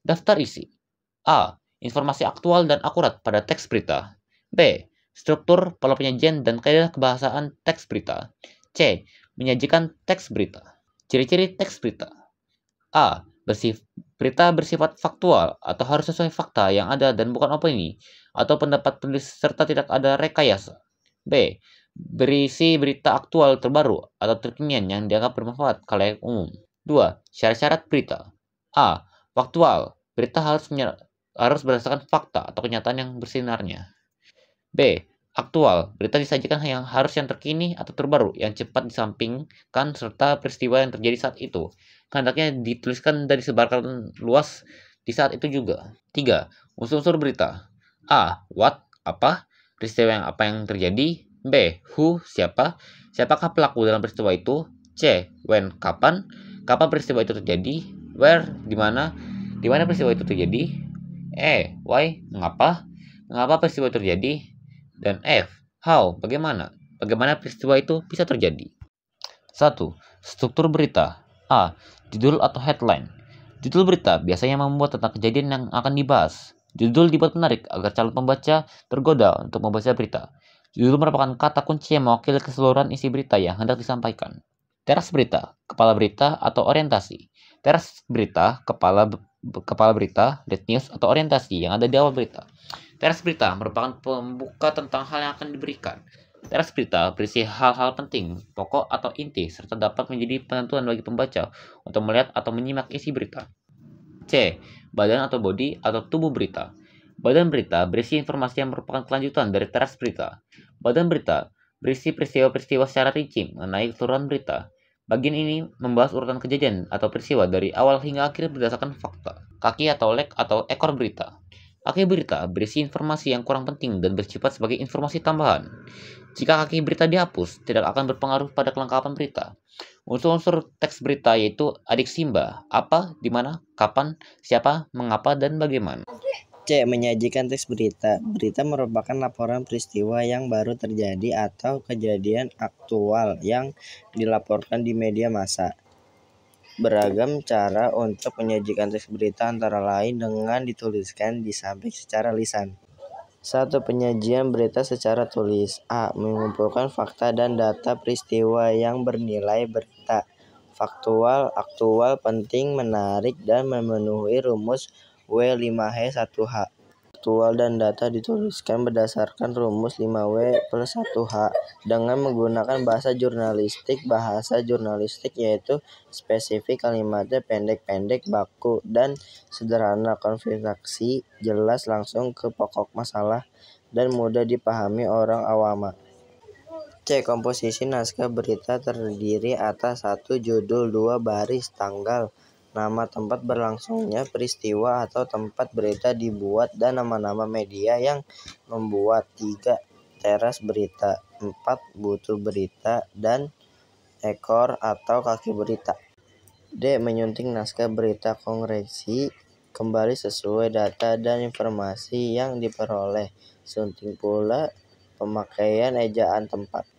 Daftar isi. A. Informasi aktual dan akurat pada teks berita. B. Struktur, pola penyajian, dan kaidah kebahasaan teks berita. C. Menyajikan teks berita. Ciri-ciri teks berita. A. Berita bersifat faktual atau harus sesuai fakta yang ada dan bukan opini atau pendapat penulis serta tidak ada rekayasa. B. Berisi berita aktual terbaru atau terkinian yang dianggap bermanfaat khalayak umum. 2. Syarat-syarat berita. A. Faktual. Berita harus berdasarkan fakta atau kenyataan yang bersinarnya. B. Aktual. Berita disajikan yang terkini atau terbaru, yang cepat disampingkan serta peristiwa yang terjadi saat itu. Hendaknya dituliskan dan disebarkan luas di saat itu juga. 3. Unsur-unsur berita. A. What, apa, peristiwa apa yang terjadi. B. Who, siapa, siapakah pelaku dalam peristiwa itu. C. When, kapan peristiwa itu terjadi. Where, di mana peristiwa itu terjadi. E. Why, mengapa peristiwa itu terjadi. Dan F. How, bagaimana peristiwa itu bisa terjadi. 1. Struktur berita. A. Judul atau headline. Judul berita biasanya membuat tentang kejadian yang akan dibahas. Judul dibuat menarik agar calon pembaca tergoda untuk membaca berita. Judul merupakan kata kunci yang mewakili keseluruhan isi berita yang hendak disampaikan. Teras berita, kepala berita atau orientasi. Teras berita, kepala berita, lead news atau orientasi yang ada di awal berita. Teras berita merupakan pembuka tentang hal yang akan diberikan. Teras berita berisi hal-hal penting, pokok atau inti, serta dapat menjadi penentuan bagi pembaca untuk melihat atau menyimak isi berita. C. Badan atau body atau tubuh berita. Badan berita berisi informasi yang merupakan kelanjutan dari teras berita. Badan berita berisi peristiwa-peristiwa secara rinci mengenai keseluruhan berita. Bagian ini membahas urutan kejadian atau peristiwa dari awal hingga akhir berdasarkan fakta. Kaki atau leg atau ekor berita. Kaki berita berisi informasi yang kurang penting dan bersifat sebagai informasi tambahan. Jika kaki berita dihapus, tidak akan berpengaruh pada kelengkapan berita. Unsur-unsur teks berita yaitu adik simba, apa, di mana, kapan, siapa, mengapa, dan bagaimana. C. Menyajikan teks berita. Berita merupakan laporan peristiwa yang baru terjadi atau kejadian aktual yang dilaporkan di media massa. Beragam cara untuk menyajikan teks berita antara lain dengan dituliskan di samping secara lisan. 1. Penyajian berita secara tulis. A. Mengumpulkan fakta dan data peristiwa yang bernilai berita. Faktual, aktual, penting, menarik, dan memenuhi rumus W5H1H. Faktual dan data dituliskan berdasarkan rumus 5W+1H dengan menggunakan bahasa jurnalistik yaitu spesifik, kalimatnya pendek-pendek, baku, dan sederhana, konsentrasi, jelas, langsung ke pokok masalah, dan mudah dipahami orang awam. C. Komposisi naskah berita terdiri atas 1. Judul, 2. Baris, tanggal, nama tempat berlangsungnya peristiwa atau tempat berita dibuat, dan nama-nama media yang membuat. 3. Teras berita. 4. Butir berita dan ekor atau kaki berita. D. Menyunting naskah berita, koreksi kembali sesuai data dan informasi yang diperoleh. Sunting pula pemakaian ejaan tempat.